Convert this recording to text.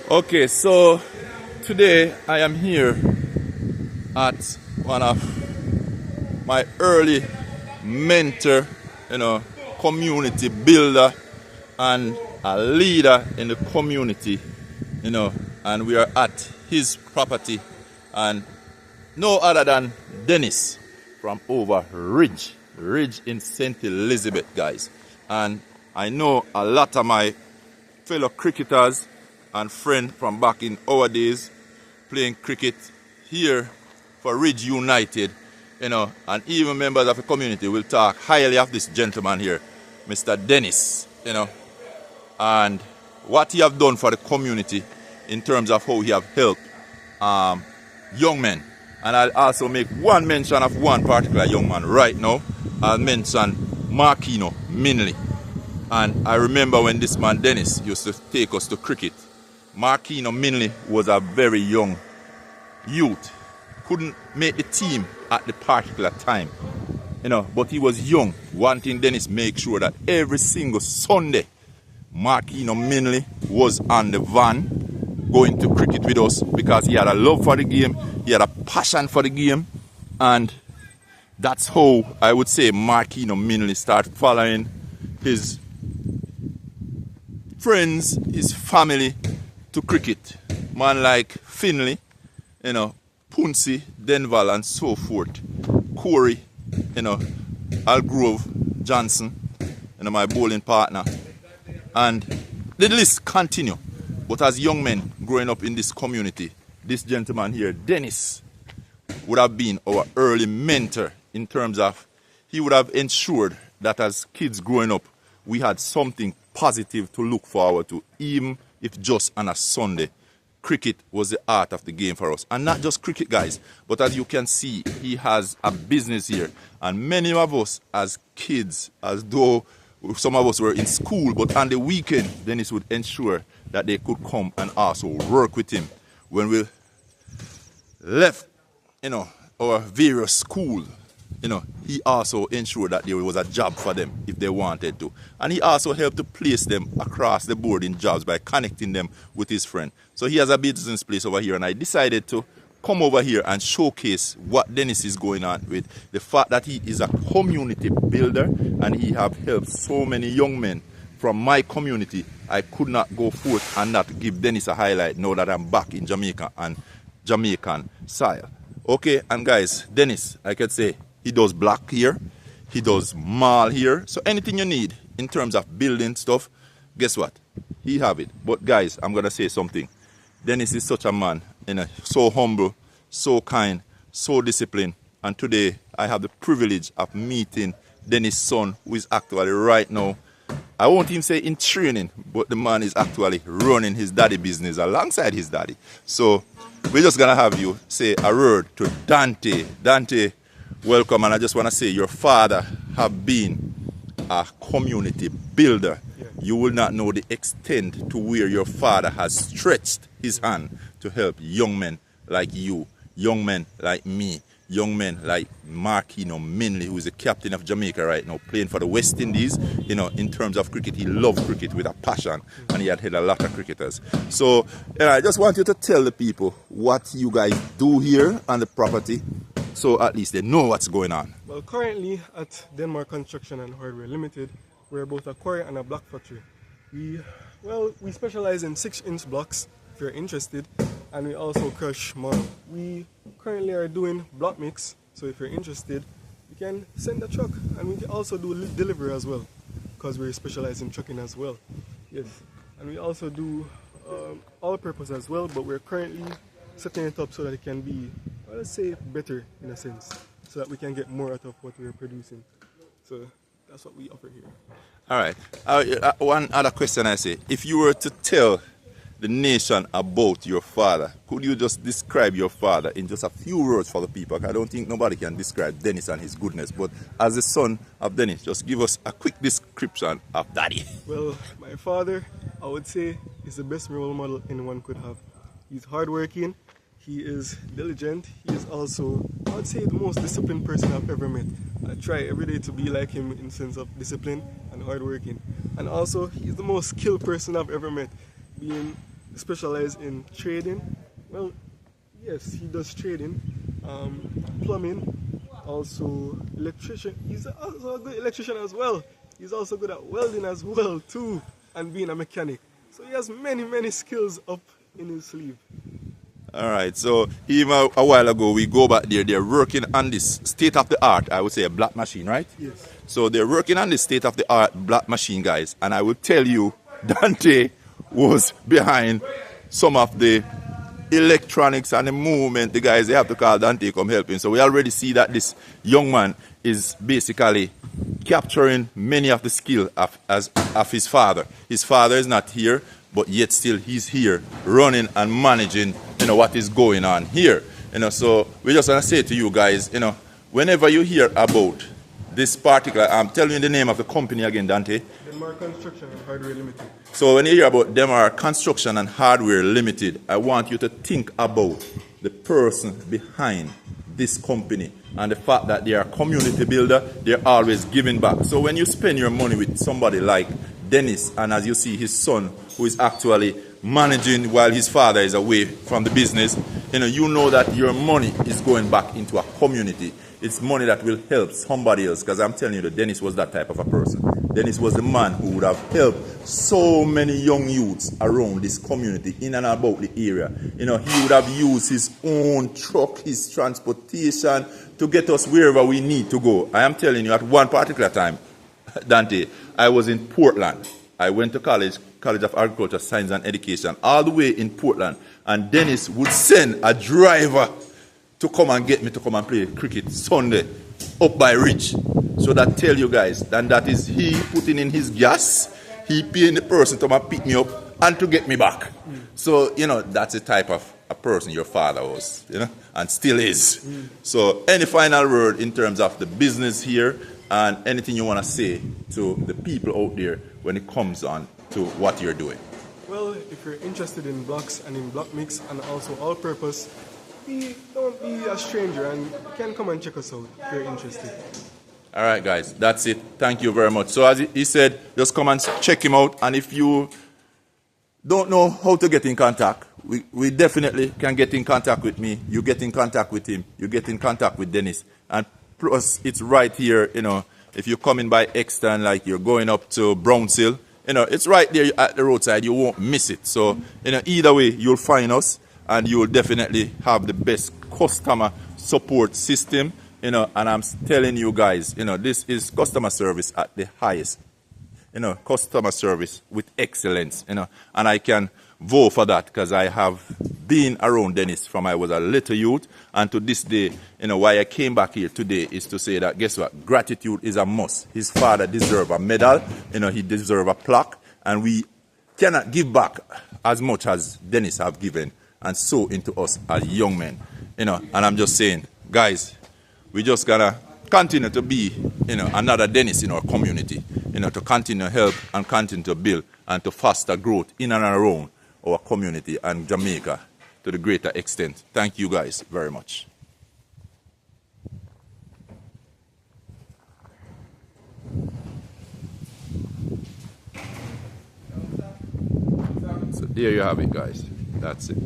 Okay, so today I am here at one of my early mentor, community builder and a leader in the community, and we are at his property and no other than Dennis from over Ridge in St. Elizabeth, guys. And I know a lot of my fellow cricketers and friends from back in our days playing cricket here for Ridge United, and even members of the community will talk highly of this gentleman here, Mr. Dennis, and what he have done for the community in terms of how he have helped young men. And I'll also make one mention of one particular young man right now. I'll mention Marquino Minley. And I remember when this man Dennis used to take us to cricket. Marquino Minley was a very young youth. Couldn't make the team at the particular time. But he was young, wanting Dennis make sure that every single Sunday Marquino Minley was on the van going to cricket with us because he had a love for the game, he had a passion for the game, and that's how I would say Marquino Minley started following his friends, his family to cricket. Man like Finley, Punsi, Denval and so forth. Corey, Algrove, Johnson, my bowling partner. And the list continue. But as young men growing up in this community, this gentleman here, Dennis, would have been our early mentor in terms of he would have ensured that as kids growing up, we had something positive to look forward to, even if just on a Sunday. Cricket was the art of the game for us. And not just cricket, guys, but as you can see, he has a business here. And many of us as kids, as though some of us were in school, but on the weekend, Dennis would ensure that they could come and also work with him. When we left, our various school, he also ensured that there was a job for them if they wanted to. And he also helped to place them across the board in jobs by connecting them with his friend. So he has a business place over here, and I decided to come over here and showcase what Dennis is going on with. The fact that he is a community builder and he have helped so many young men from my community. I could not go forth and not give Dennis a highlight now that I'm back in Jamaica and Jamaican soil. Okay, and guys, Dennis, I could say, he does block here, he does mall here. So anything you need in terms of building stuff, guess what? He have it. But guys, I'm going to say something. Dennis is such a man, so humble, so kind, so disciplined. And today, I have the privilege of meeting Dennis' son, who is actually right now, I won't even say in training, but the man is actually running his daddy business alongside his daddy. So we're just going to have you say a word to Dante. Dante, welcome. And I just want to say your father have been a community builder. Yeah. You will not know the extent to where your father has stretched his hand to help young men like you, young men like me, young men like Marquino Minley, who is the captain of Jamaica right now, playing for the West Indies. In terms of cricket, he loved cricket with a passion, and he had a lot of cricketers. So I just want you to tell the people what you guys do here on the property, so at least they know what's going on. Well, currently at Denmark Construction and Hardware Limited, we're both a quarry and a block factory. We specialize in 6-inch blocks, if you're interested, and we also crush marble. We currently are doing block mix, so if you're interested, you can send a truck, and we can also do delivery as well, because we specialize in trucking as well. Yes, and we also do all-purpose as well, but we're currently setting it up so that it can be, let's say, better in a sense, so that we can get more out of what we're producing. So that's what we offer here. All right. One other question I say, if you were to tell the nation about your father, could you just describe your father in just a few words for the people? I don't think nobody can describe Dennis and his goodness, but as the son of Dennis, just give us a quick description of Daddy. Well, my father, I would say, is the best role model anyone could have. He's hardworking, he is diligent, he is also, I would say, the most disciplined person I've ever met. I try every day to be like him in sense of discipline and hardworking. And also, he's the most skilled person I've ever met, being specializes in trading. Well, yes, he does trading, plumbing, also electrician. He's also a good electrician as well. He's also good at welding as well too, and being a mechanic. So he has many skills up in his sleeve. All right, so even a while ago, we go back there. They're working on this state-of-the-art, I would say, a black machine, right? Yes. So they're working on this state-of-the-art black machine, guys. And I will tell you, Dante was behind some of the electronics and the movement. The guys, they have to call Dante come help him. So we already see that this young man is basically capturing many of the skill of his father. His father is not here, but yet still he's here running and managing, what is going on here. So we just want to say to you guys, whenever you hear about this particular, I'm telling you the name of the company again, Dante. Denmark Construction and Hardware Limited. So when you hear about Denmark Construction and Hardware Limited, I want you to think about the person behind this company and the fact that they are a community builder. They're always giving back. So when you spend your money with somebody like Dennis, and as you see his son, who is actually managing while his father is away from the business, you know that your money is going back into a community. It's money that will help somebody else, because I'm telling you that Dennis was that type of a person. Dennis was the man who would have helped so many young youths around this community, in and about the area. He would have used his own truck, his transportation to get us wherever we need to go. I am telling you, at one particular time, Dante, I was in Portland. I went to College of Agriculture, Science and Education, all the way in Portland. And Dennis would send a driver to come and get me to come and play cricket Sunday up by Ridge. So that tell you guys, and that is he putting in his gas, he paying the person to come and pick me up and to get me back. So, that's the type of a person your father was, and still is. So any final word in terms of the business here, and anything you want to say to the people out there when it comes on to what you're doing? Well, if you're interested in blocks and in block mix and also all-purpose, don't be a stranger and you can come and check us out if you're interested. All right, guys, that's it. Thank you very much. So as he said, just come and check him out. And if you don't know how to get in contact, we definitely can get in contact with me. You get in contact with him. You get in contact with Dennis. And plus, it's right here, if you're coming by Exton, like you're going up to Brownshill, it's right there at the roadside. You won't miss it. So, either way, you'll find us. And you will definitely have the best customer support system, and I'm telling you guys, this is customer service at the highest, customer service with excellence, and I can vote for that because I have been around Dennis from I was a little youth, and to this day, why I came back here today is to say that, guess what, gratitude is a must. His father deserves a medal, he deserves a plaque, and we cannot give back as much as Dennis have given and so into us as young men, and I'm just saying, guys, we just gotta continue to be, another Dennis in our community, to continue to help and continue to build and to foster growth in and around our community and Jamaica to the greater extent. Thank you guys very much. So there you have it, guys. That's it.